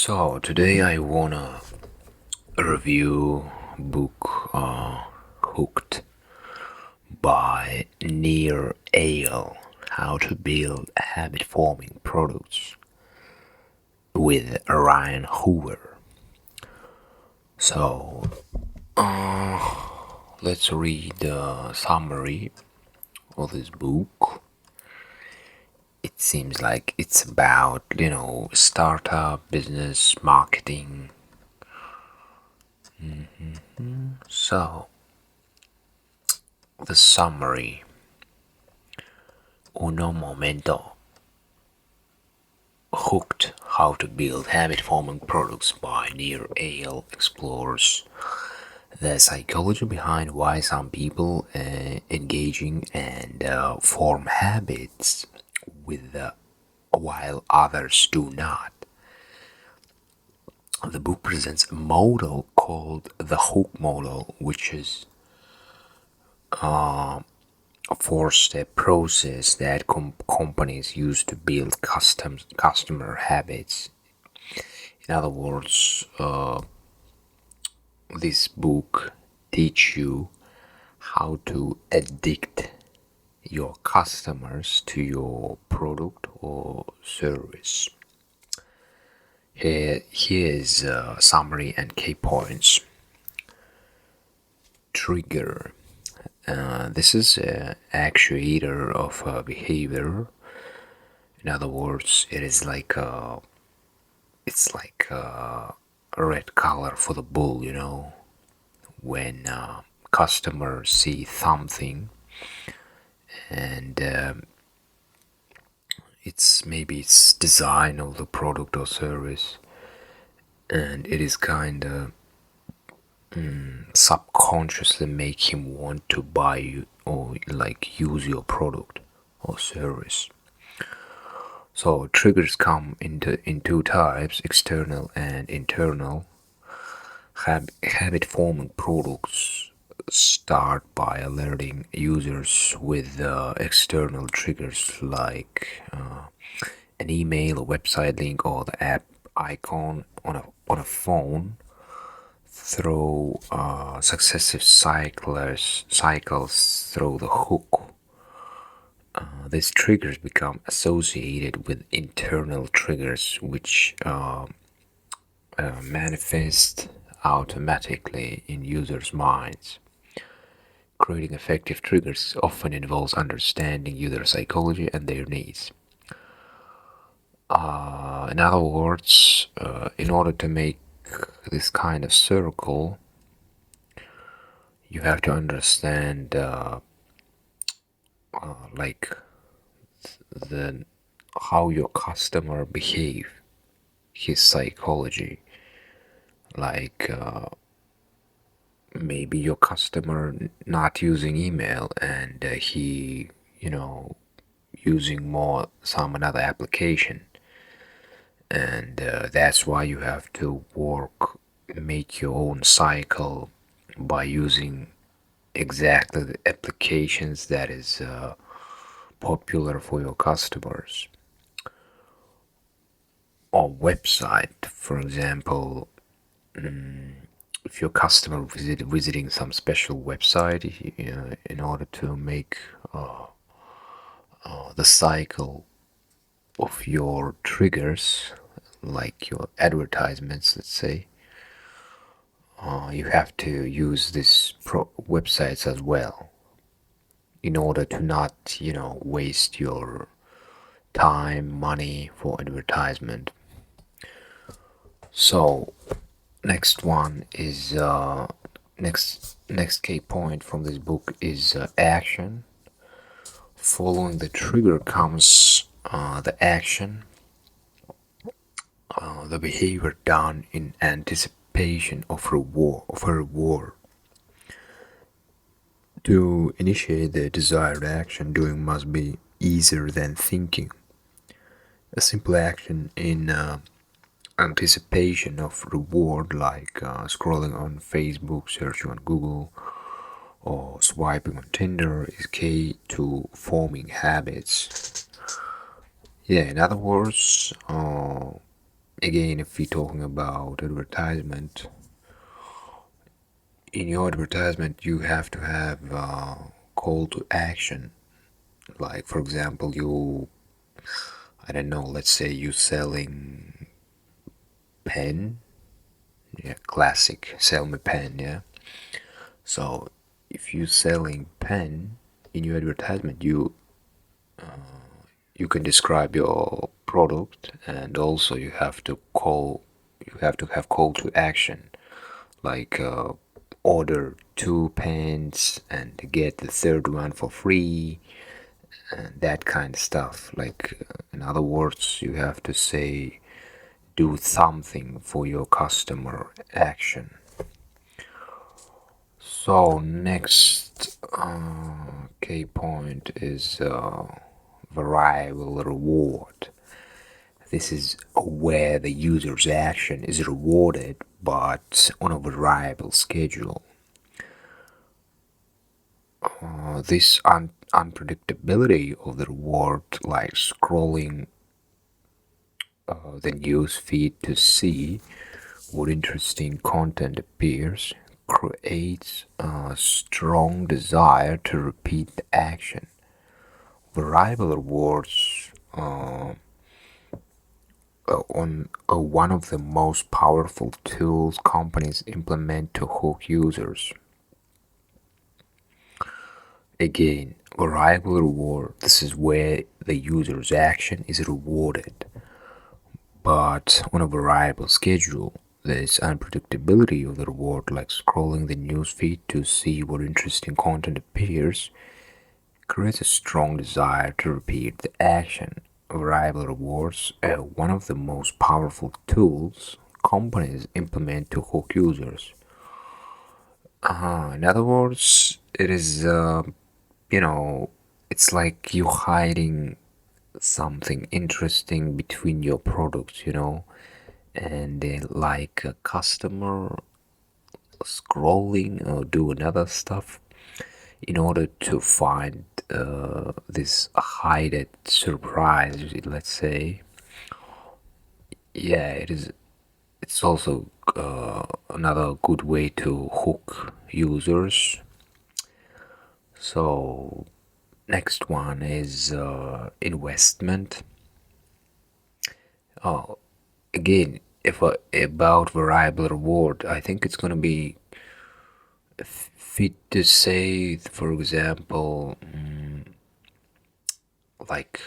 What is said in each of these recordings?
So today I wanna review book Hooked by Near Ale, How to Build Habit Forming Products with Ryan Hoover. So let's read the summary of this book. It seems like it's about, startup, business, marketing. So the summary. Uno momento. Hooked, How to Build Habit Forming Products by Near Ale explores the psychology behind why some people engaging and form habits with while others do not. The book presents a model called the hook model, which is a four-step process that companies use to build customer habits. In other words, this book teach you how to addict your customers to your product or service. Here's a summary and key points. Trigger. This is an actuator of behavior. In other words, it's like a red color for the bull. When customers see something, and it's design of the product or service, and it is kind of subconsciously make him want to buy you or like use your product or service. So triggers come in two types: external and internal. Habit forming products start by alerting users with external triggers like an email, a website link, or the app icon on a phone through successive cycles through the hook. These triggers become associated with internal triggers, which manifest automatically in users' minds. Creating effective triggers often involves understanding user psychology and their needs. In other words, in order to make this kind of circle, you have to understand like the how your customer behave, his psychology. Like maybe your customer not using email and he, using more some another application, and that's why you have to make your own cycle by using exactly the applications that is popular for your customers. Or website, for example, if your customer visiting some special website, in order to make the cycle of your triggers, like your advertisements, let's say, you have to use these websites as well in order to not, waste your time, money for advertisement. So next one is next key point from this book is action. Following the trigger comes the action, the behavior done in anticipation of a reward. To initiate the desired action, doing must be easier than thinking. A simple action in anticipation of reward, like scrolling on Facebook, searching on Google, or swiping on Tinder, is key to forming habits. Yeah, in other words, Again, if we're talking about advertisement, in your advertisement you have to have call to action. Like for example, I don't know, let's say you selling pen, yeah, classic, sell me pen, yeah. So if you selling pen in your advertisement, you can describe your product, and also you have to have call to action, like order two pens and get the third one for free, and that kind of stuff. Like in other words, you have to say do something for your customer action. So next key point is variable reward. This is where the user's action is rewarded, but on a variable schedule. This unpredictability of the reward, like scrolling the news feed to see what interesting content appears, creates a strong desire to repeat the action. Variable rewards on one of the most powerful tools companies implement to hook users. Again, variable reward. This is where the user's action is rewarded, but on a variable schedule. There's unpredictability of the reward, like scrolling the newsfeed to see what interesting content appears, creates a strong desire to repeat the action. Variable rewards are one of the most powerful tools companies implement to hook users. In other words, it is, you know, it's like you hiding something interesting between your products, and like a customer scrolling or do another stuff in order to find this hidden surprise, let's say. Yeah, it is. It's also another good way to hook users. So next one is investment. Oh, again, if about variable reward, I think it's gonna be fit to say, for example, like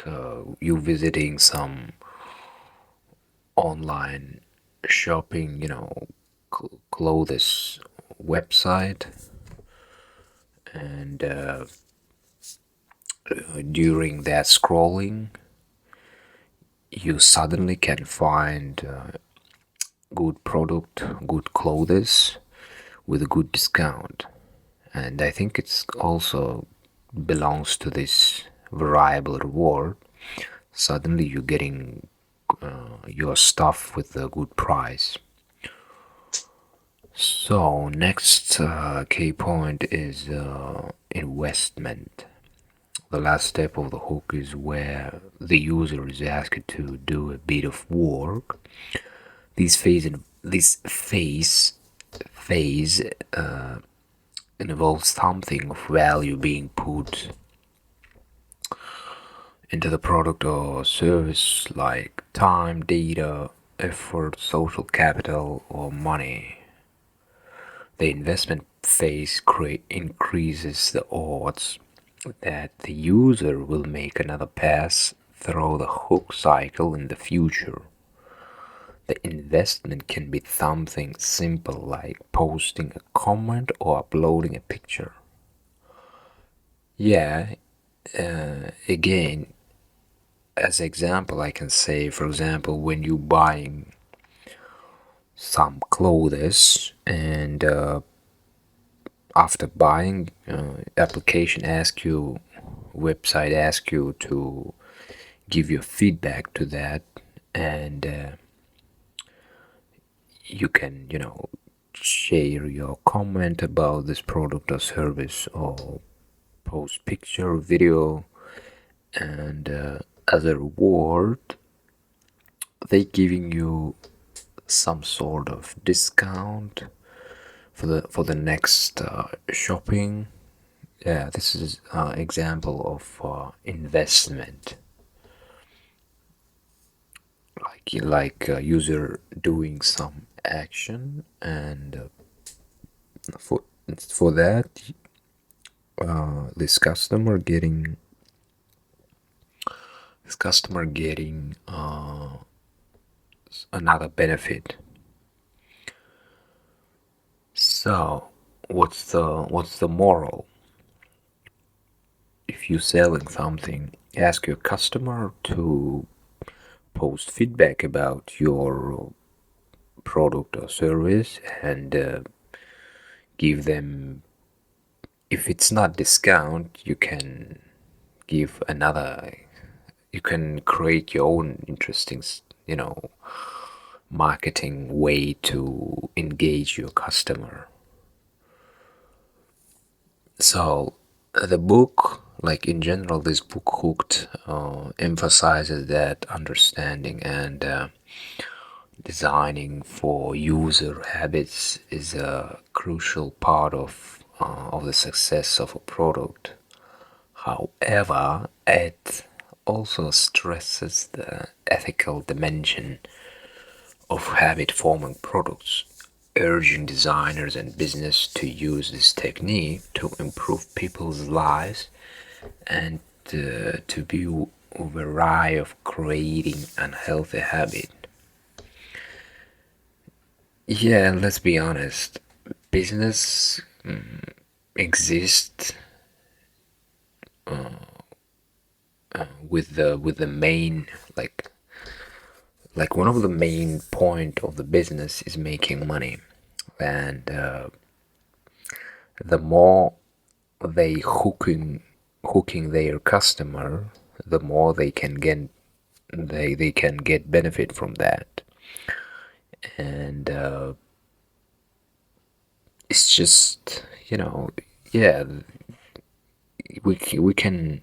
you visiting some online shopping, clothes website, and during that scrolling, you suddenly can find good product, good clothes with a good discount. And I think it's also belongs to this variable reward. Suddenly you're getting your stuff with a good price. So next key point is investment. The last step of the hook is where the user is asked to do a bit of work. This phase involves something of value being put into the product or service, like time, data, effort, social capital, or money. The investment phase increases the odds that the user will make another pass through the hook cycle in the future. The investment can be something simple like posting a comment or uploading a picture. Yeah, again, as example, I can say, for example, when you buying some clothes, and after buying, application ask you, website ask you to give your feedback to that, and you can, share your comment about this product or service, or post picture, video, and as a reward, they giving you some sort of discount for the next shopping. Yeah, this is example of investment, user doing some action, and for for that, this customer getting another benefit. So, what's the moral? If you're selling something, ask your customer to post feedback about your product or service, and give them, if it's not discount, you can give another, you can create your own interesting, you know, marketing way to engage your customer. So the book, like in general, this book Hooked emphasizes that understanding and designing for user habits is a crucial part of the success of a product. However, it also stresses the ethical dimension of habit forming products, urging designers and business to use this technique to improve people's lives and to be wary of creating unhealthy habit. Yeah, and let's be honest, business exists with the main, like one of the main point of the business is making money, and the more they hooking their customer, the more they can get benefit from that, and it's just, yeah, we can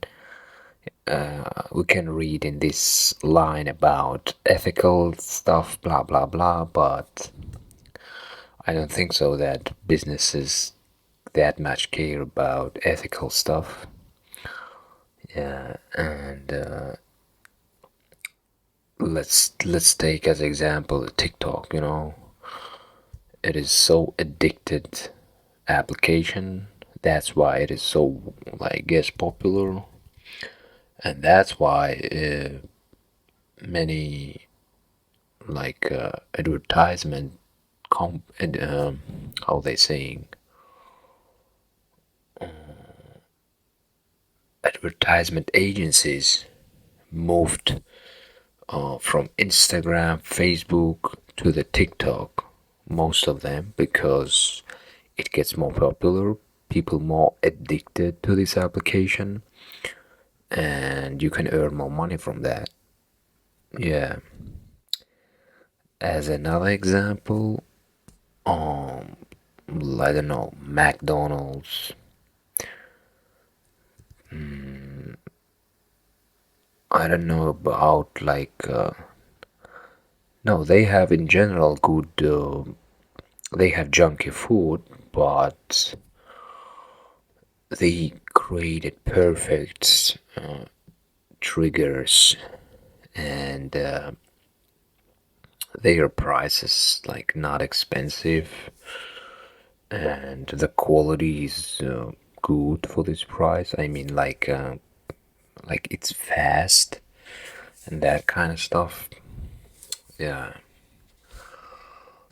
we can read in this line about ethical stuff, blah blah blah, but I don't think so that businesses that much care about ethical stuff. Yeah, and let's take as example TikTok. It is so addicted application. That's why it is so, like, guess popular, and that's why many, like, advertisement how they saying, advertisement agencies moved from Instagram, Facebook to the TikTok, most of them, because it gets more popular, people more addicted to this application, and you can earn more money from that. Yeah. As another example, um, I don't know, McDonald's. I don't know about, like, no, they have in general good. They have junky food, but they created perfect triggers, and their prices, like, not expensive, and the quality is good for this price. I mean, like it's fast and that kind of stuff. Yeah.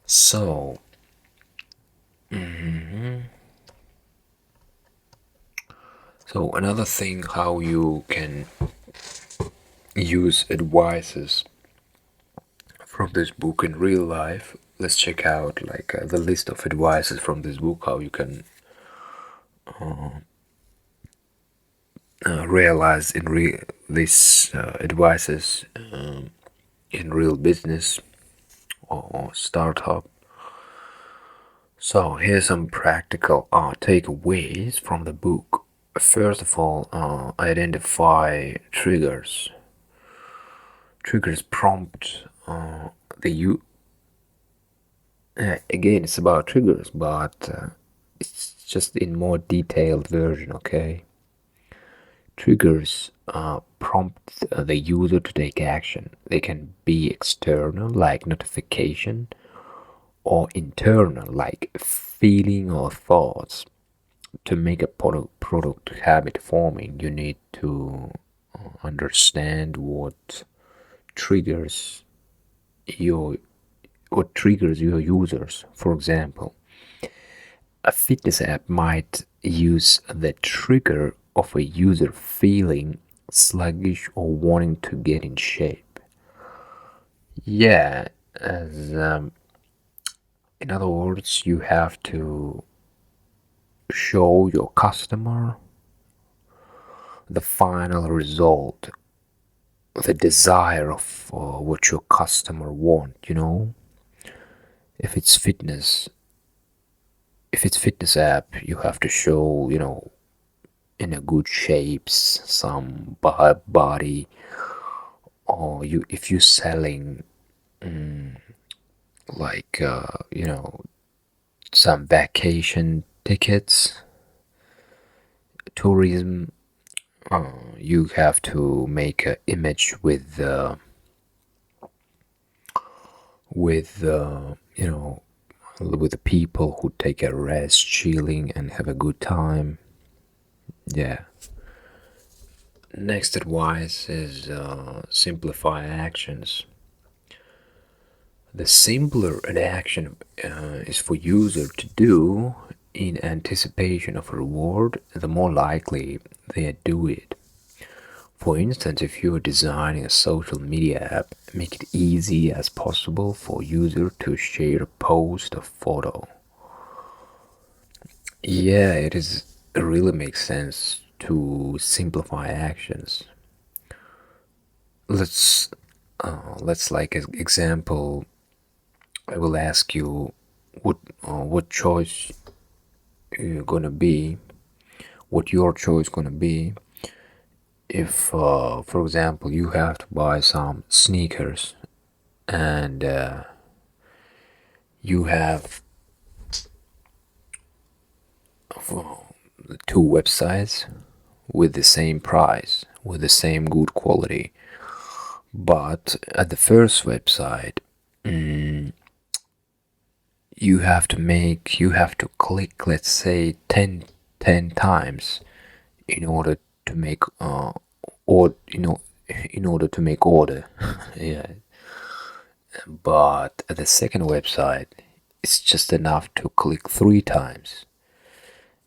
So, so another thing, how you can use advices from this book in real life. Let's check out, like, the list of advices from this book, how you can realize in these advices in real business or startup. So here's some practical takeaways from the book. First of all, identify triggers. Triggers prompt the you again, it's about triggers, but it's just in more detailed version. Okay, triggers prompt the user to take action. They can be external, like notification, or internal, like feeling or thoughts. To make a product habit forming, you need to understand triggers your what triggers your users. For example, a fitness app might use the trigger of a user feeling sluggish or wanting to get in shape. Yeah, as in other words, you have to show your customer the final result, the desire of what your customer want. If it's fitness, if it's fitness app, you have to show, in a good shapes, some body, or if you're selling like some vacation tickets, tourism, you have to make an image with the people who take a rest, chilling, and have a good time. Yeah. Next advice is simplify actions. The simpler an action is for user to do in anticipation of a reward, the more likely they do it. For instance, if you're designing a social media app, make it easy as possible for user to share a post or photo. Yeah, it really makes sense to simplify actions. Let's let's like an example. I will ask you what choice you're gonna be, what your choice gonna be if, for example, you have to buy some sneakers and you have two websites with the same price, with the same good quality, but at the first website, you have to click, let's say, 10 times in order to make or in order to make order. Yeah, but at the second website it's just enough to click 3 times.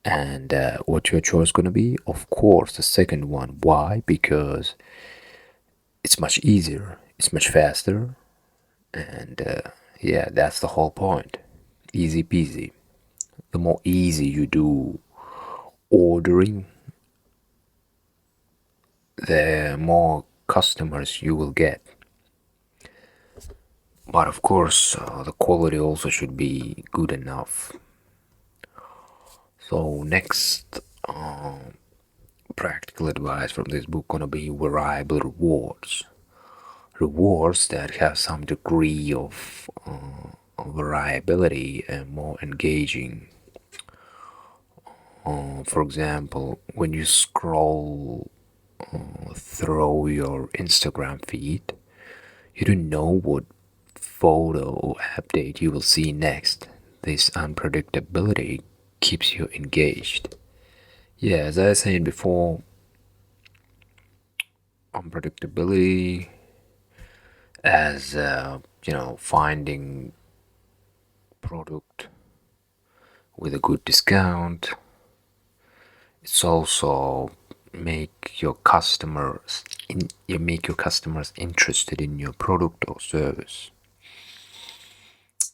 And what your choice gonna be? Of course, the second one. Why? Because it's much easier, it's much faster, and yeah, that's the whole point. Easy peasy. The more easy you do ordering, the more customers you will get. But of course, the quality also should be good enough. So next, practical advice from this book gonna be variable rewards. Rewards that have some degree of variability and more engaging. For example, when you scroll through your Instagram feed, you don't know what photo or update you will see next. This unpredictability keeps you engaged. Yeah, as I was saying before, unpredictability as finding product with a good discount. It's also you make your customers interested in your product or service.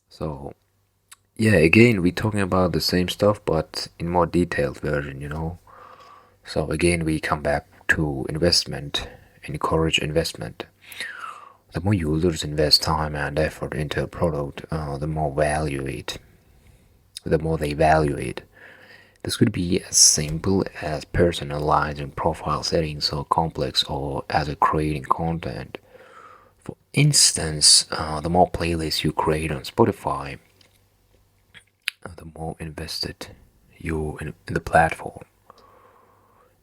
So yeah, again, we're talking about the same stuff but in more detailed version. So again, we come back to investment, encourage investment. The more users invest time and effort into a product, the more they value it. This could be as simple as personalizing profile settings or complex or as a creating content For instance, the more playlists you create on Spotify, the more invested you in the platform,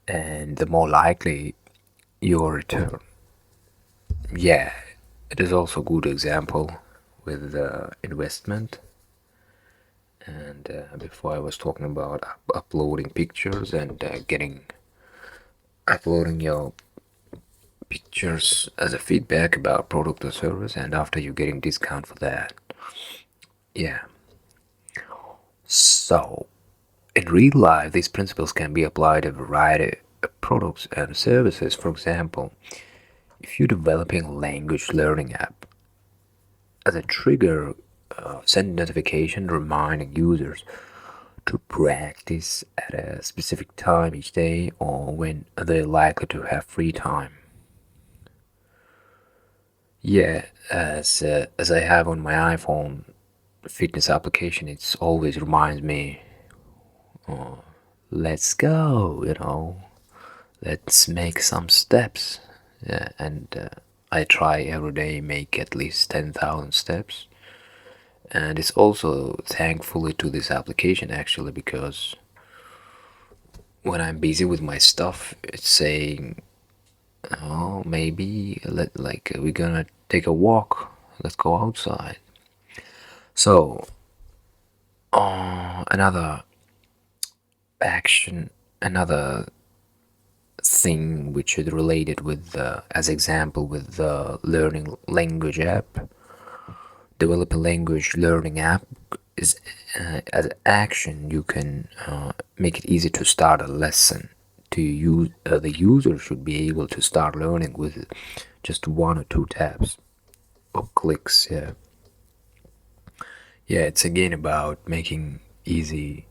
and the more likely your return. Yeah, it is also a good example with investment. And before I was talking about uploading pictures and getting uploading your pictures as a feedback about product or service, and after you getting discount for that. Yeah. So in real life, these principles can be applied to a variety of products and services. For example, if you're developing a language learning app, as a trigger, send notification reminding users to practice at a specific time each day or when they're likely to have free time. Yeah, as I have on my iPhone fitness application, it always reminds me, let's go, let's make some steps. Yeah, and I try every day make at least 10,000 steps. And it's also thankfully to this application actually because when I'm busy with my stuff, it's saying, "Oh, maybe we're gonna take a walk. Let's go outside." So, another action, another thing which is related with, as example, with the learning language app, develop a language learning app is as action you can make it easy to start a lesson. To use the user should be able to start learning with just one or two taps or clicks. Yeah, yeah. It's again about making easy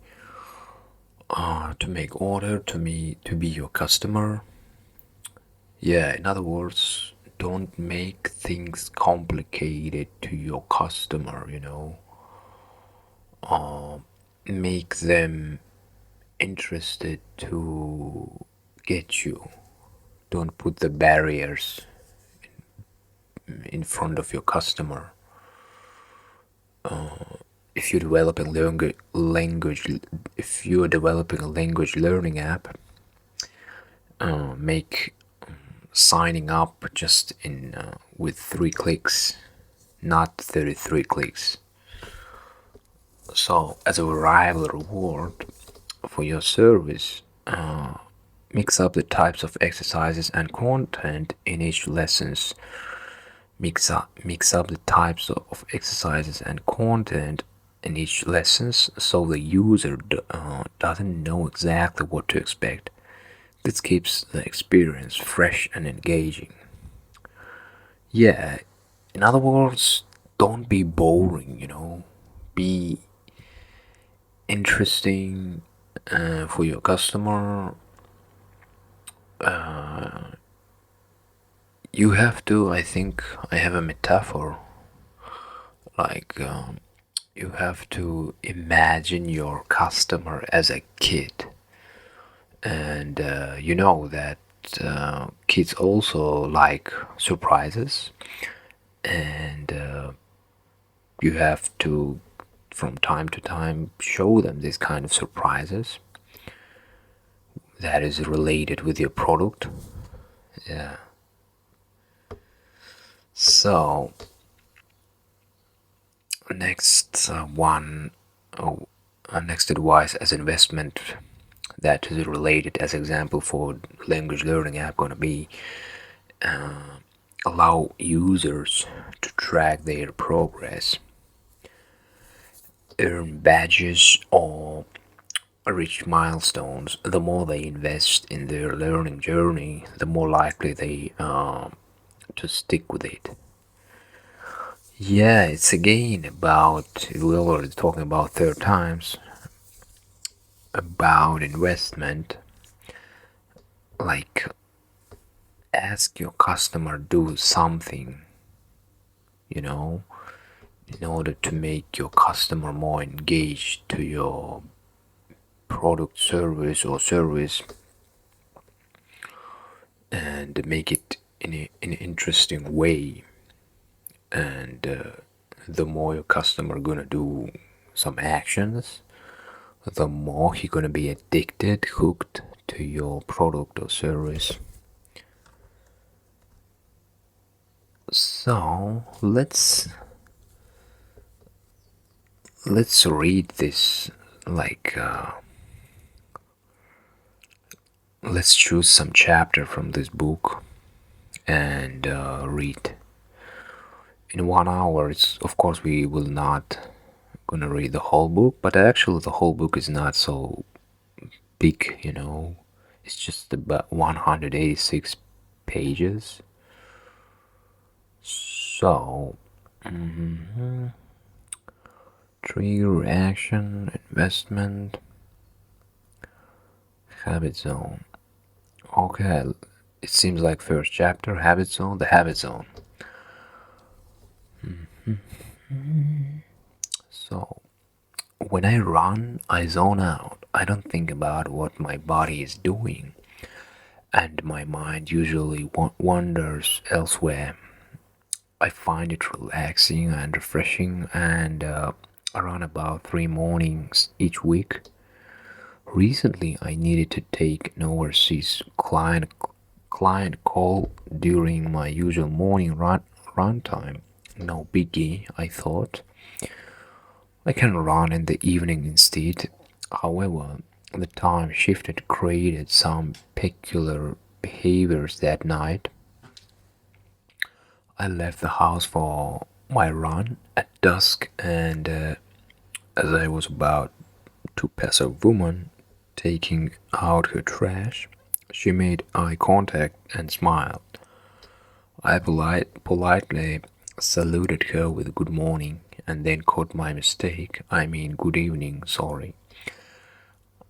to make order to me to be your customer. Yeah, in other words, don't make things complicated to your customer. Make them interested to get you. Don't put the barriers in front of your customer. If you're developing language, if you're developing a language learning app, make signing up just in with 3 clicks, not 33 clicks. So as a variable reward for your service, mix up the types of exercises and content in each lessons. Mix up the types of exercises and content in each lessons so the user doesn't know exactly what to expect. This keeps the experience fresh and engaging. Yeah, in other words, don't be boring, be interesting for your customer. You have to, I think, I have a metaphor like you have to imagine your customer as a kid, and you know that kids also like surprises, and you have to from time to time show them this kind of surprises that is related with your product. Yeah. So next one, oh, next advice as investment that is related as example for language learning app gonna be allow users to track their progress, earn badges or reach milestones. The more they invest in their learning journey, the more likely they to stick with it. Yeah, it's again about, we're already talking about third times about investment. Like, ask your customer do something, you know, in order to make your customer more engaged to your product service and make it in an interesting way. and the more your customer gonna do some actions, the more he gonna be addicted, hooked to your product or service. So let's read this, like let's choose some chapter from this book and read in 1 hour. It's, of course, we will not gonna read the whole book, but actually the whole book is not so big, it's just about 186 pages. So trigger, action, investment, habit zone. Okay, it seems like first chapter, habit zone, the habit zone. So when I run, I zone out. I don't think about what my body is doing, and my mind usually wanders elsewhere. I find it relaxing and refreshing, and I run about 3 mornings each week. Recently, I needed to take an overseas client call during my usual morning run time. No biggie, I thought. I can run in the evening instead. However, the time shifted created some peculiar behaviors that night. I left the house for my run at dusk, and as I was about to pass a woman taking out her trash, she made eye contact and smiled. I politely saluted her with good morning and then caught my mistake. I mean, good evening, sorry.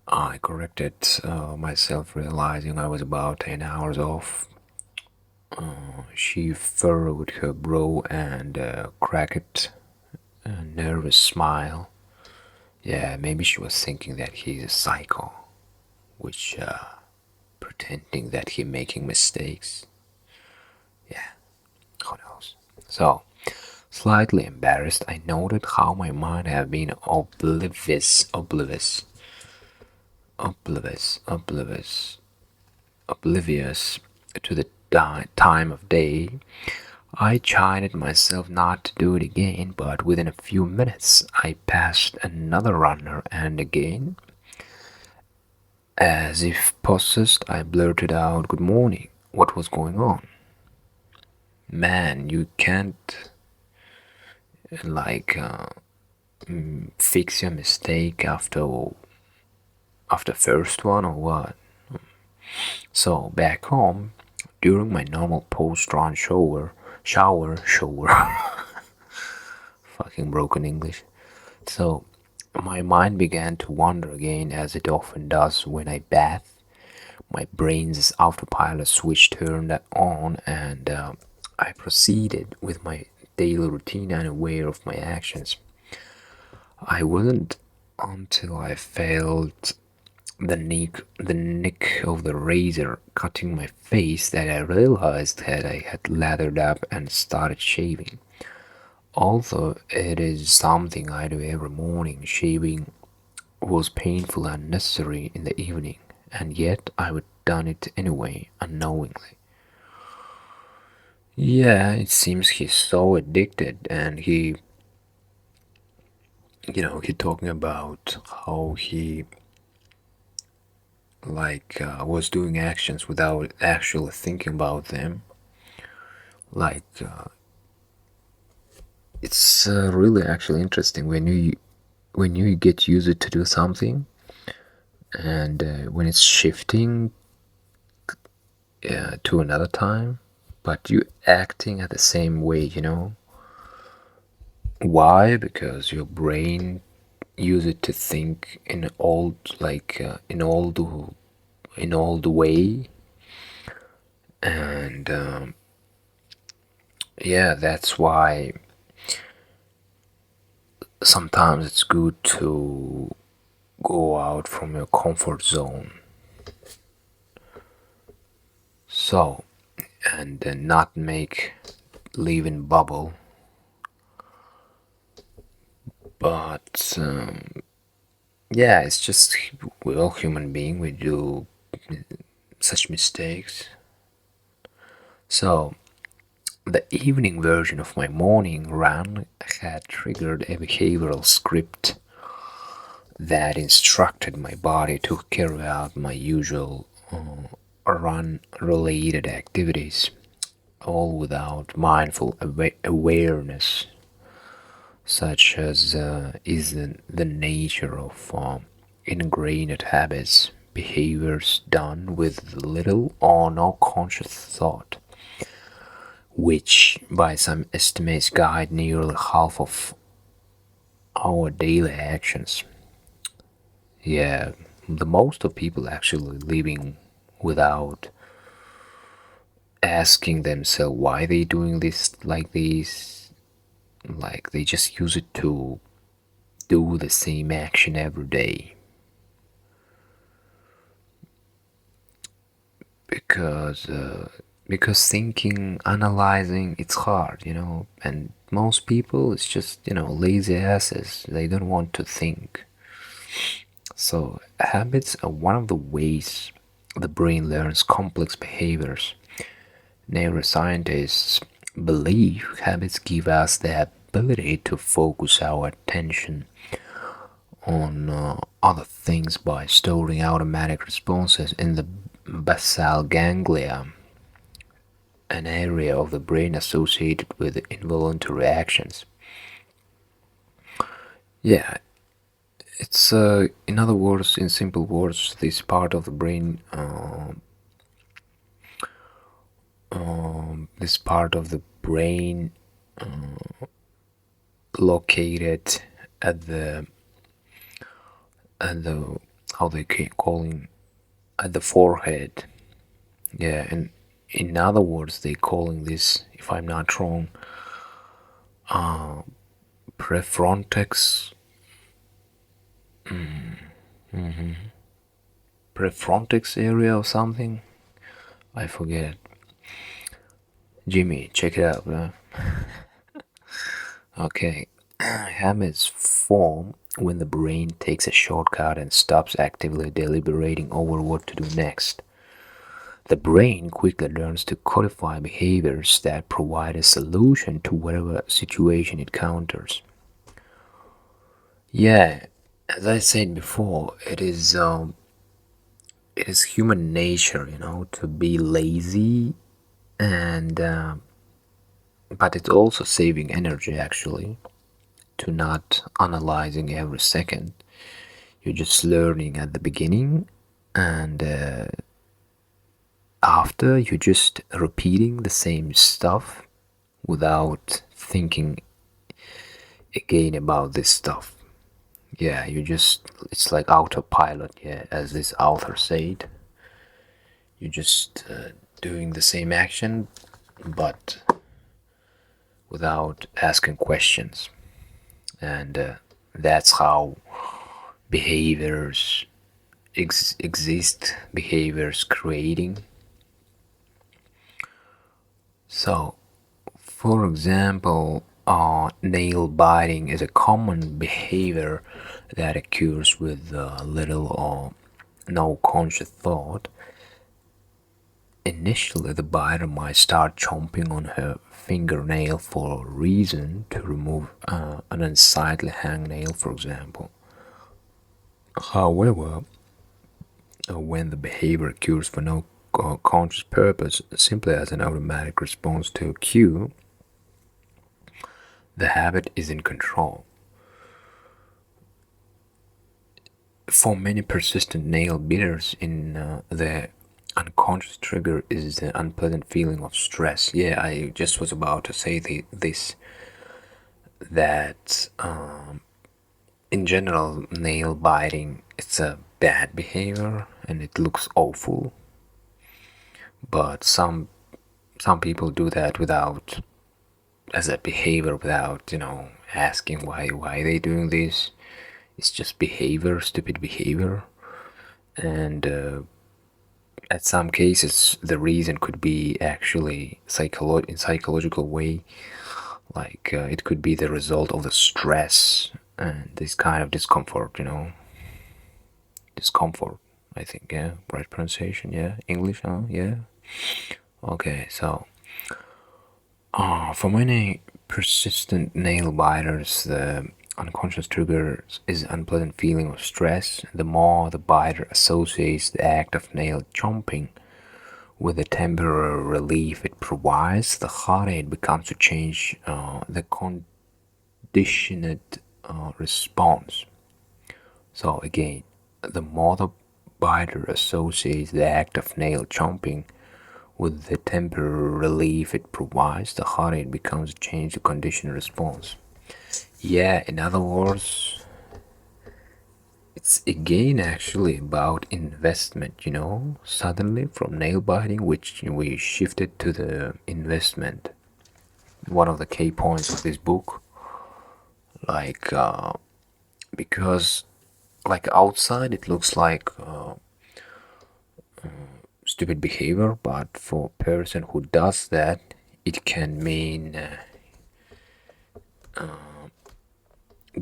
I corrected myself, realizing I was about 10 hours off. She furrowed her brow and cracked a nervous smile. Yeah, maybe she was thinking that he's a psycho, which pretending that he making mistakes. Yeah, who knows? So, slightly embarrassed, I noted how my mind had been oblivious to the time of day. I chided myself not to do it again, but within a few minutes I passed another runner, and again, as if possessed, I blurted out, "Good morning." What was going on? Man, you can't, like, fix your mistake after first one, or what? So back home, during my normal post-run shower, fucking broken English. So my mind began to wander again, as it often does when I bath. My brain's autopilot switch turned on, and I proceeded with my daily routine, unaware of my actions. I wasn't until I felt the nick of the razor cutting my face that I realized that I had lathered up and started shaving. Although it is something I do every morning, shaving was painful and necessary in the evening, and yet I would done it anyway, unknowingly. Yeah, it seems he's so addicted, and he talking about how he, like, was doing actions without actually thinking about them. Like, it's really actually interesting when you get used to do something, and when it's shifting to another time, but you acting at the same way. Why? Because your brain use it to think in old, like, in old way, and yeah, that's why sometimes it's good to go out from your comfort zone. So, and then not make live in bubble, But yeah, it's just we're all human beings. We do such mistakes. So the evening version of my morning run had triggered a behavioral script that instructed my body to carry out my usual run related activities, all without mindful awareness, such as is the nature of ingrained habits, behaviors done with little or no conscious thought, which by some estimates guide nearly half of our daily actions. Yeah, the most of people actually living without asking themselves why they doing this like this. Like they just use it to do the same action every day because because thinking, analyzing, it's hard, and most people it's just lazy asses. They don't want to think. So habits are one of the ways the brain learns complex behaviors. Neuroscientists believe habits give us the ability to focus our attention on other things by storing automatic responses in the basal ganglia, an area of the brain associated with involuntary actions. Yeah, it's in other words, in simple words, this part of the brain, this part of the brain located at the how they calling at the forehead. Yeah, and in other words, they calling this, if I'm not wrong, prefrontex, prefrontex area or something. I forget. Jimmy, check it out. Okay, habits form when the brain takes a shortcut and stops actively deliberating over what to do next. The brain quickly learns to codify behaviors that provide a solution to whatever situation it encounters. Yeah, as I said before, it is human nature, to be lazy, and but it's also saving energy actually, to not analyzing every second. You're just learning at the beginning, and after you're just repeating the same stuff without thinking again about this stuff. Yeah, it's like autopilot, yeah, as this author said. You're just doing the same action, but without asking questions. And that's how behaviors exist, behaviors creating. So, for example, nail biting is a common behavior that occurs with little or no conscious thought. Initially, the biter might start chomping on her fingernail for a reason to remove an unsightly hangnail, for example. However, when the behavior occurs for no conscious purpose, simply as an automatic response to a cue, the habit is in control. For many persistent nail biters, in the unconscious trigger is the unpleasant feeling of stress. Yeah, I just was about to say this, that in general, nail biting, it's a bad behavior and it looks awful. But some people do that without, as a behavior, without asking why they doing this. It's just behavior, stupid behavior, and at some cases the reason could be actually in psychological way, like it could be the result of the stress and this kind of discomfort, discomfort. I think, yeah, right pronunciation, yeah, English, huh? Yeah. Okay, so for many persistent nail biters, the unconscious trigger is unpleasant feeling of stress. The more the biter associates the act of nail chomping with the temporary relief it provides, the harder it becomes to change the conditioned response. So again, the more the biter associates the act of nail chomping with the temporary relief it provides, the harder it becomes to change the conditioned response. Yeah, in other words, it's again actually about investment. Suddenly, from nail biting, which we shifted to the investment. One of the key points of this book, like, because, like, outside it looks like stupid behavior, but for a person who does that, it can mean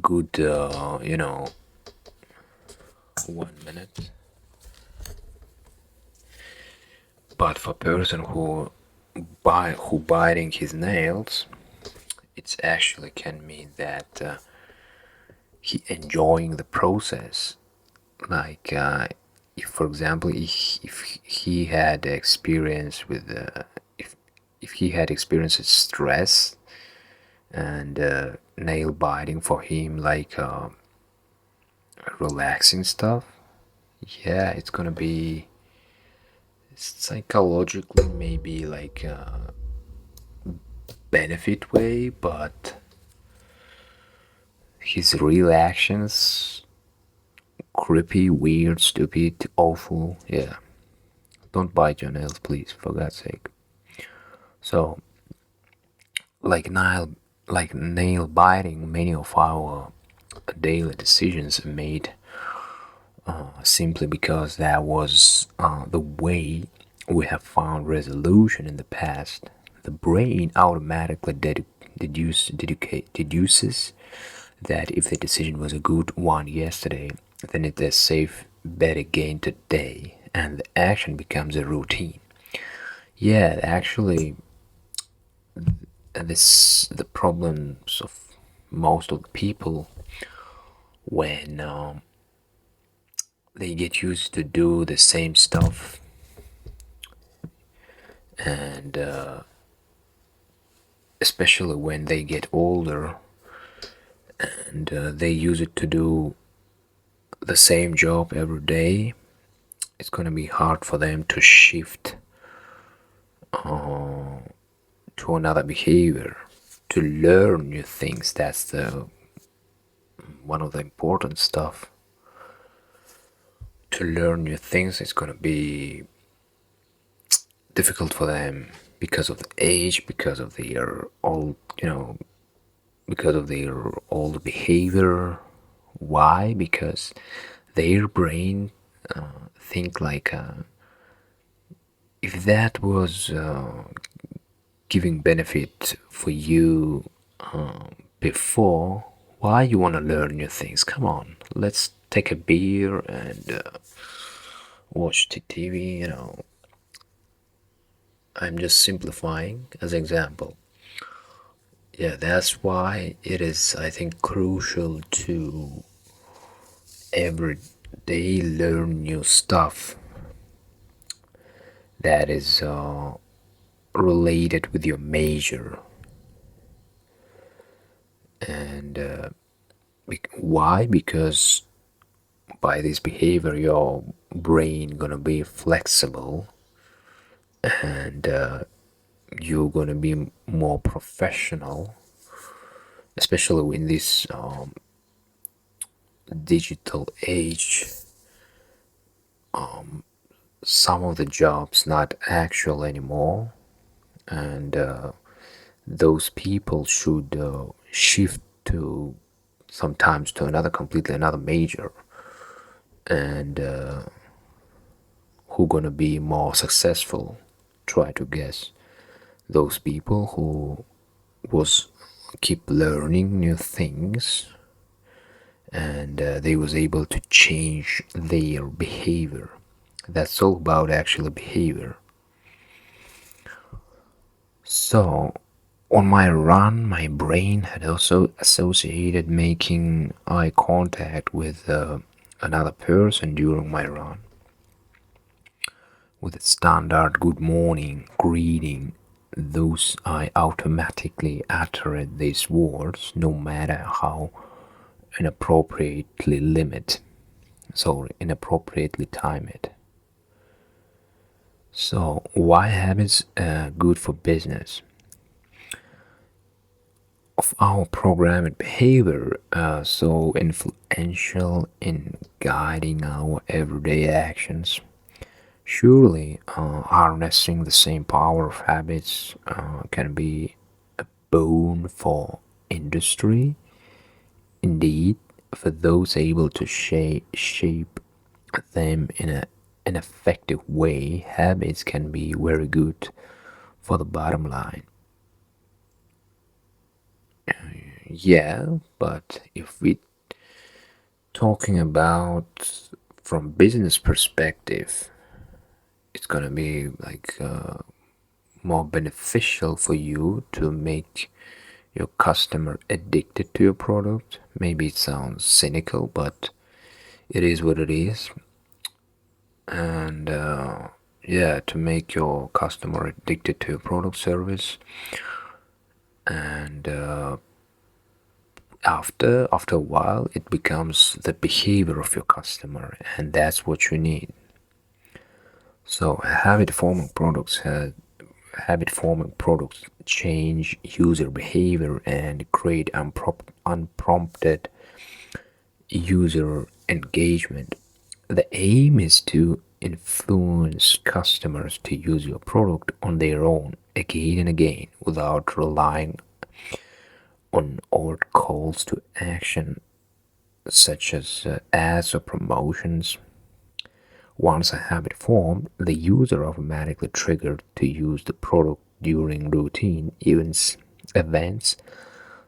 good, 1 minute. But for a person who biting his nails, it actually can mean that he enjoying the process. Like, if, for example, if he had experience with if he had experienced stress and nail biting for him like relaxing stuff, yeah, it's gonna be psychologically maybe like a benefit way, but his real actions creepy, weird, stupid, awful. Yeah, don't bite your nails, please, for God's sake. So, like nail biting, many of our daily decisions are made simply because that was the way we have found resolution in the past. The brain automatically deduces that if the decision was a good one yesterday, then it's a safe bet again today, and the action becomes a routine. Yeah, actually, this the problems of most of the people when they get used to do the same stuff, and especially when they get older and they use it to do the same job every day, it's going to be hard for them to shift to another behavior, to learn new things. That's the one of the important stuff. To learn new things is going to be difficult for them because of the age, because of their old, because of their old behavior. Why? Because their brain think like if that was giving benefit for you before, why you want to learn new things? Come on, let's take a beer and watch the TV. I'm just simplifying as an example. Yeah, that's why it is, I think, crucial to every day learn new stuff that is related with your major. And why? Because by this behavior, your brain gonna be flexible, and you're gonna be more professional, especially in this digital age. Some of the jobs not actual anymore, and those people should shift to sometimes to another completely another major, and who gonna be more successful. Try to guess. Those people who was keep learning new things and they was able to change their behavior. That's all about actually behavior. So on my run, my brain had also associated making eye contact with another person during my run with a standard good morning greeting. Those I automatically uttered these words no matter how inappropriately time it. So why habits good for business? Of our programmed behavior so influential in guiding our everyday actions. Surely, harnessing the same power of habits can be a boon for industry. Indeed, for those able to shape them in an effective way, habits can be very good for the bottom line. Yeah, but if we talking about from business perspective, it's gonna be like more beneficial for you to make your customer addicted to your product. Maybe it sounds cynical, but it is what it is. And yeah, to make your customer addicted to your product service, and after a while, it becomes the behavior of your customer, and that's what you need. So habit forming products change user behavior and create unprompted user engagement. The aim is to influence customers to use your product on their own again and again without relying on overt calls to action such as ads or promotions. Once a habit formed, the user automatically triggered to use the product during routine events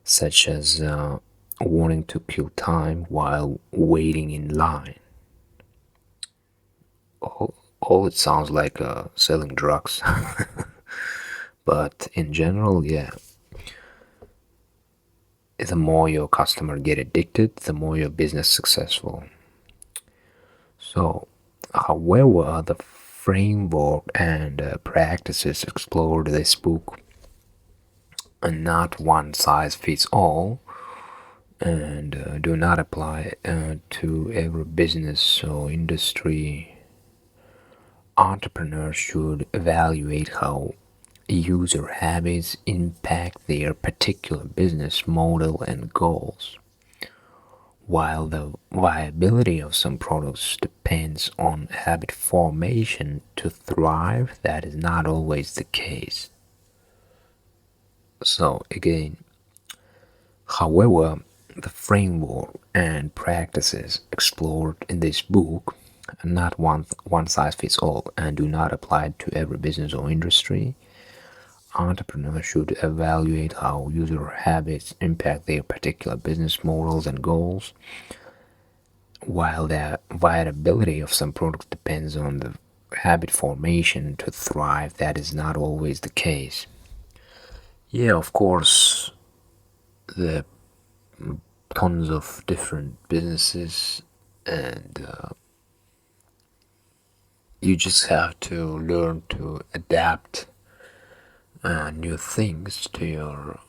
such as wanting to kill time while waiting in line. All it sounds like selling drugs. But in general, yeah, the more your customer get addicted, the more your business successful. So, however, the framework and practices explored in this book are not one size fits all and do not apply to every business or industry. Entrepreneurs should evaluate how user habits impact their particular business model and goals. While the viability of some products depends on habit formation to thrive, that is not always the case. So, again, however, the framework and practices explored in this book are not one size fits all and do not apply to every business or industry. Entrepreneurs should evaluate how user habits impact their particular business models and goals. While the viability of some products depends on the habit formation to thrive, that is not always the case. Yeah, of course, the tons of different businesses, and you just have to learn to adapt new things to your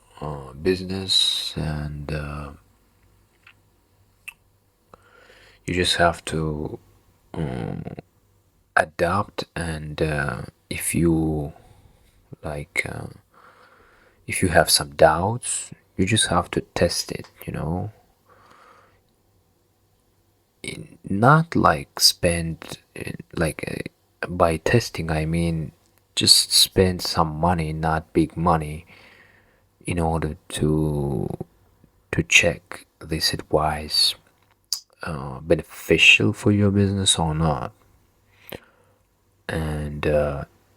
business, and you just have to adapt. And if you like if you have some doubts, you just have to test it. Not like spend by testing I mean just spend some money, not big money, in order to check this advice beneficial for your business or not. And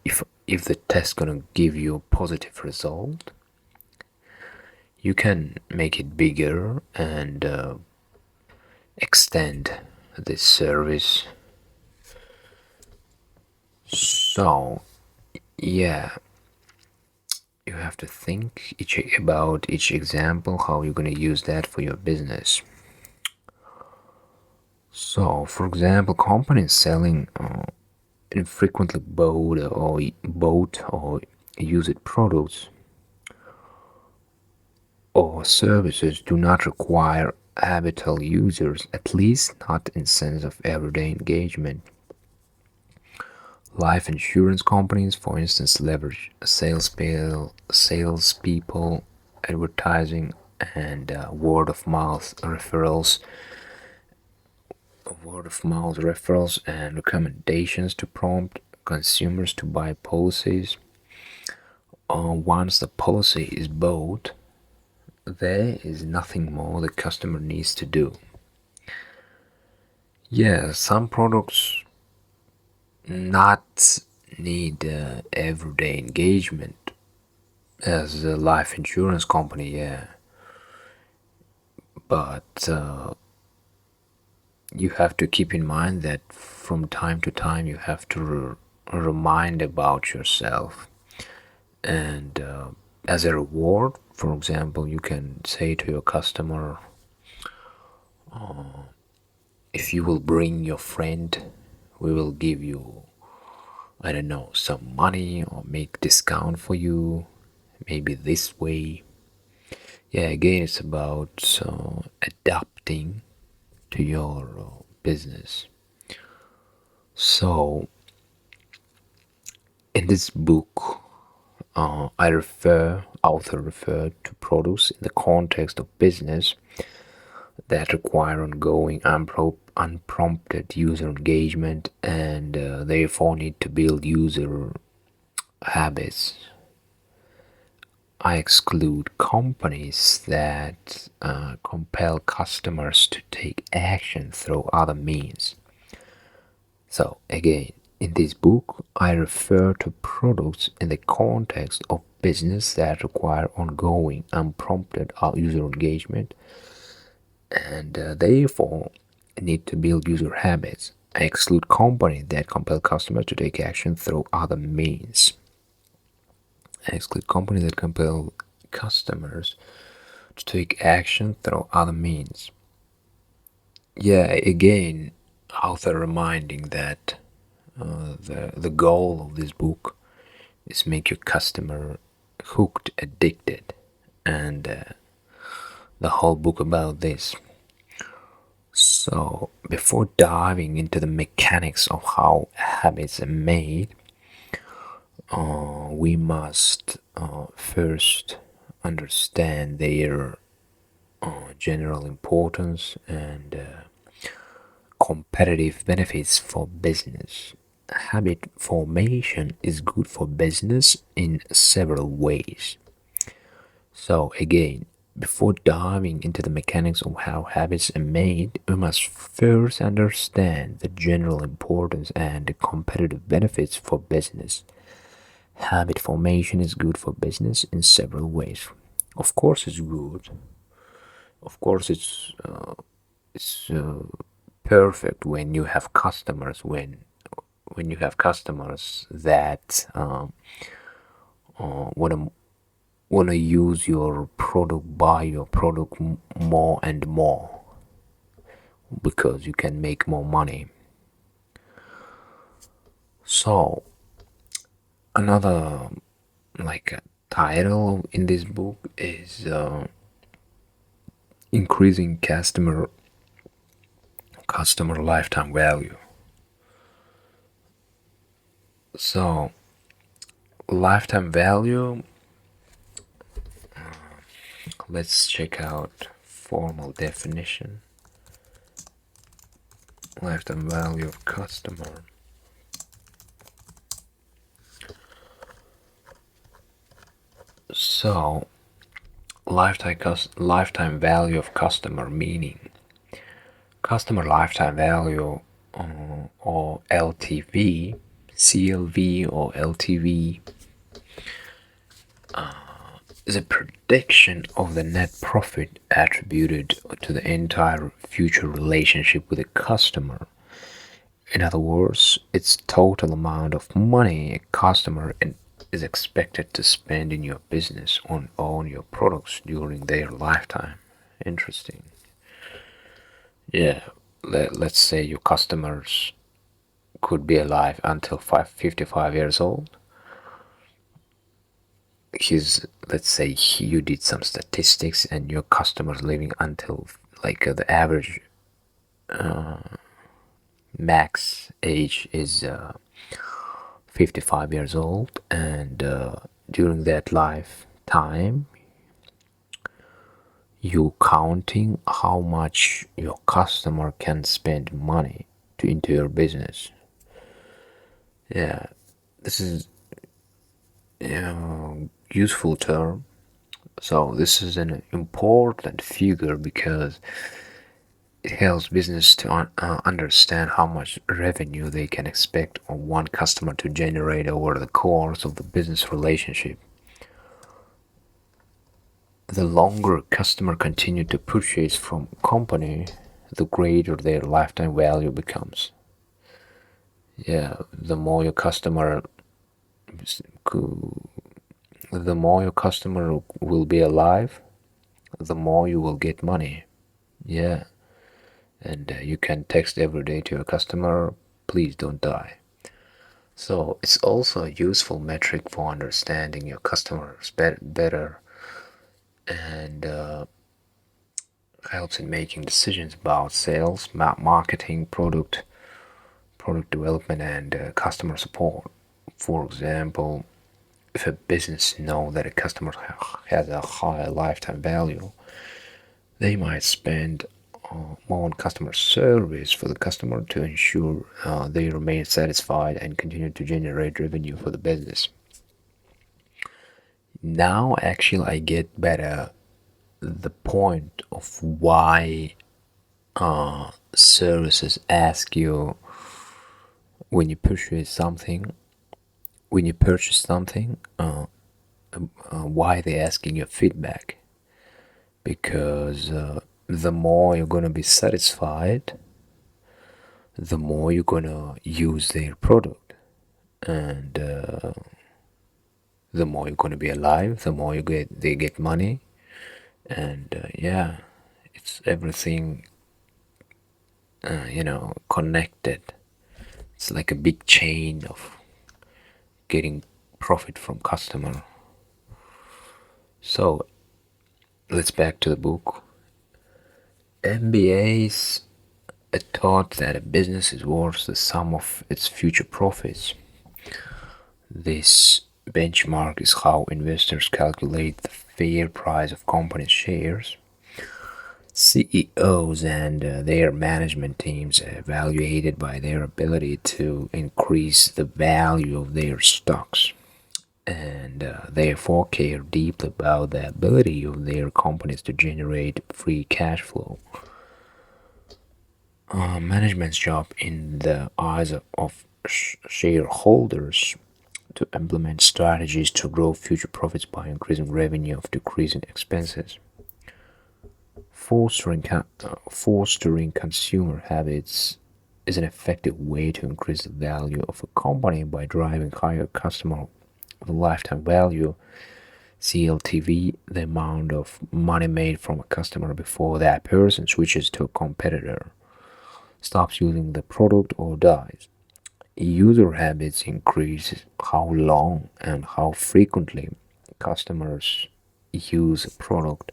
if the test gonna give you a positive result, you can make it bigger and extend this service. So, yeah, you have to think about each example, how you're going to use that for your business. So, for example, companies selling infrequently bought or used products or services do not require habitual users, at least not in sense of everyday engagement. Life insurance companies, for instance, leverage salespeople, advertising, and word of mouth referrals and recommendations to prompt consumers to buy policies. Once the policy is bought, there is nothing more the customer needs to do. Yeah, some products not need everyday engagement as a life insurance company, yeah, but you have to keep in mind that from time to time you have to remind about yourself, and as a reward, for example, you can say to your customer, if you will bring your friend, we will give you, I don't know, some money or make discount for you, maybe this way. Yeah, again, it's about adapting to your business. So, in this book, author refer to products in the context of business that require ongoing unprompted user engagement and therefore need to build user habits. I exclude companies that compel customers to take action through other means. So, again, in this book, I refer to products in the context of business that require ongoing, unprompted user engagement and therefore need to build user habits. I exclude companies that compel customers to take action through other means. I exclude companies that compel customers to take action through other means. Yeah, again, author reminding that the goal of this book is make your customer hooked, addicted, and the whole book about this. So, before diving into the mechanics of how habits are made, we must first understand their general importance and competitive benefits for business. Habit formation is good for business in several ways. So, again, before diving into the mechanics of how habits are made, we must first understand the general importance and the competitive benefits for business. Habit formation is good for business in several ways. Of course, it's good. Of course, it's perfect when you have customers. When you have customers that wanna use your product, buy your product more and more because you can make more money. So another like a title in this book is increasing customer lifetime value. So lifetime value, let's check out formal definition. Lifetime value of customer. So lifetime value of customer, meaning customer lifetime value, or LTV, CLV or LTV, the prediction of the net profit attributed to the entire future relationship with a customer. In other words, its total amount of money a customer is expected to spend in your business on your products during their lifetime. Interesting. Yeah, let's say your customers could be alive until 55 years old. Let's say you did some statistics and your customers living until the average max age is 55 years old, and during that lifetime you counting how much your customer can spend money into your business. Yeah, this is useful term. So this is an important figure because it helps business to understand how much revenue they can expect on one customer to generate over the course of the business relationship. The longer customer continue to purchase from company, the greater their lifetime value becomes. Yeah, the more your customer will be alive, the more you will get money. Yeah, and you can text every day to your customer, please don't die. So it's also a useful metric for understanding your customers better, and helps in making decisions about sales, marketing, product development, and customer support. For example, if a business know that a customer has a higher lifetime value, they might spend more on customer service for the customer to ensure they remain satisfied and continue to generate revenue for the business. Now, actually, I get better the point of why services ask you when you purchase something. When you purchase something, why they asking your feedback? Because the more you're gonna be satisfied, the more you're gonna use their product, and the more you're gonna be alive, the more they get money, and yeah, it's everything connected. It's like a big chain of getting profit from customer. So let's back to the book. MBA's taught that a business is worth the sum of its future profits. This benchmark is how investors calculate the fair price of companies' shares. CEOs and their management teams are evaluated by their ability to increase the value of their stocks, and therefore care deeply about the ability of their companies to generate free cash flow. Management's job in the eyes of shareholders to implement strategies to grow future profits by increasing revenue or decreasing expenses. Fostering consumer habits is an effective way to increase the value of a company by driving higher customer lifetime value, CLTV, the amount of money made from a customer before that person switches to a competitor, stops using the product, or dies. User habits increase how long and how frequently customers use a product,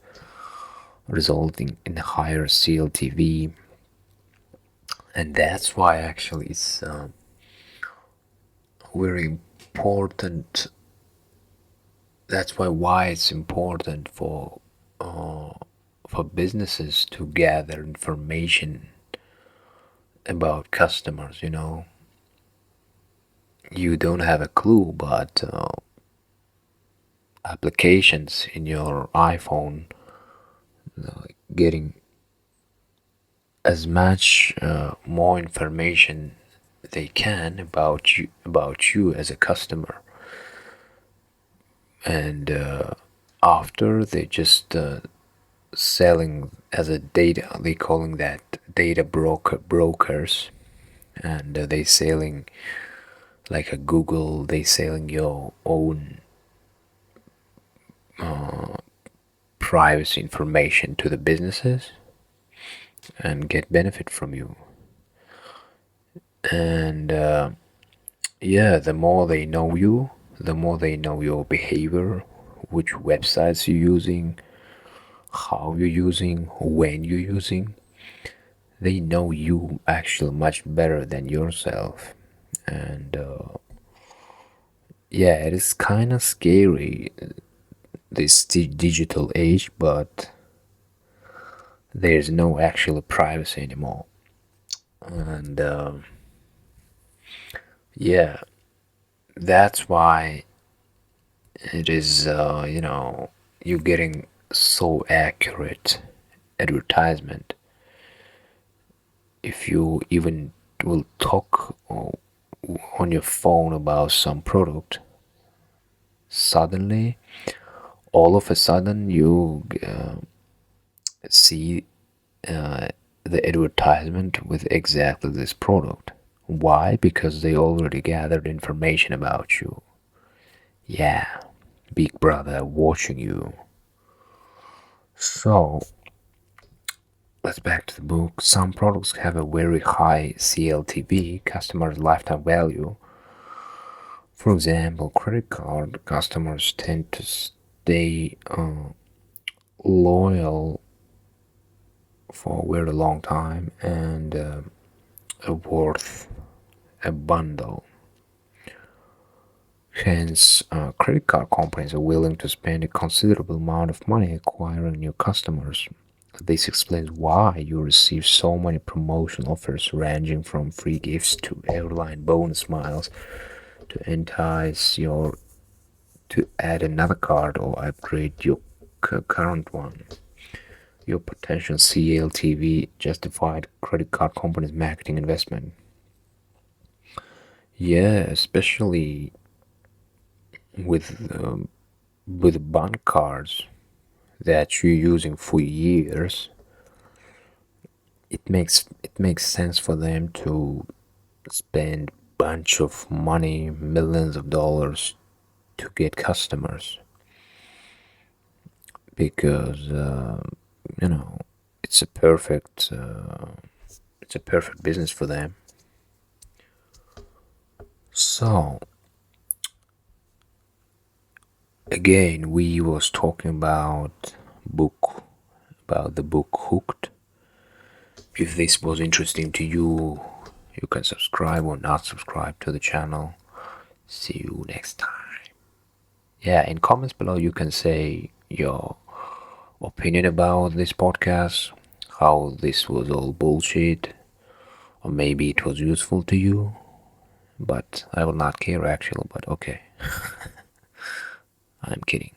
resulting in higher CLTV. And that's why actually it's very important. That's why it's important for businesses to gather information about customers. You don't have a clue, but applications in your iPhone getting as much more information they can about you as a customer, and after they just selling as a data, they calling that data brokers, and they selling like a Google, they selling your own privacy information to the businesses and get benefit from you. And yeah, the more they know you, the more they know your behavior, which websites you're using, how you're using, when you're using. They know you actually much better than yourself. And yeah, it is kind of scary, this digital age, but there's no actual privacy anymore. And yeah, that's why it is, you're getting so accurate advertisement. If you even will talk on your phone about some product, suddenly, all of a sudden, you see uh, the advertisement with exactly this product. Why? Because they already gathered information about you. Yeah, Big Brother watching you. So, let's back to the book. Some products have a very high CLTV, customer lifetime value. For example, credit card customers tend to stay loyal for a very long time and worth a bundle. Hence, credit card companies are willing to spend a considerable amount of money acquiring new customers. This explains why you receive so many promotion offers ranging from free gifts to airline bonus miles to entice your to add another card or upgrade your current one. Your potential CLTV justified credit card companies' marketing investment. Yeah, especially with bank cards that you're using for years, it makes sense for them to spend bunch of money, millions of dollars to get customers because you know it's a perfect it's a perfect business for them. So again, we was talking book about the book Hooked. If this was interesting to you, you can subscribe or not subscribe to the channel. See you next time. Yeah, in comments below, you can say your opinion about this podcast, how this was all bullshit, or maybe it was useful to you. But I will not care actually, but okay, I'm kidding.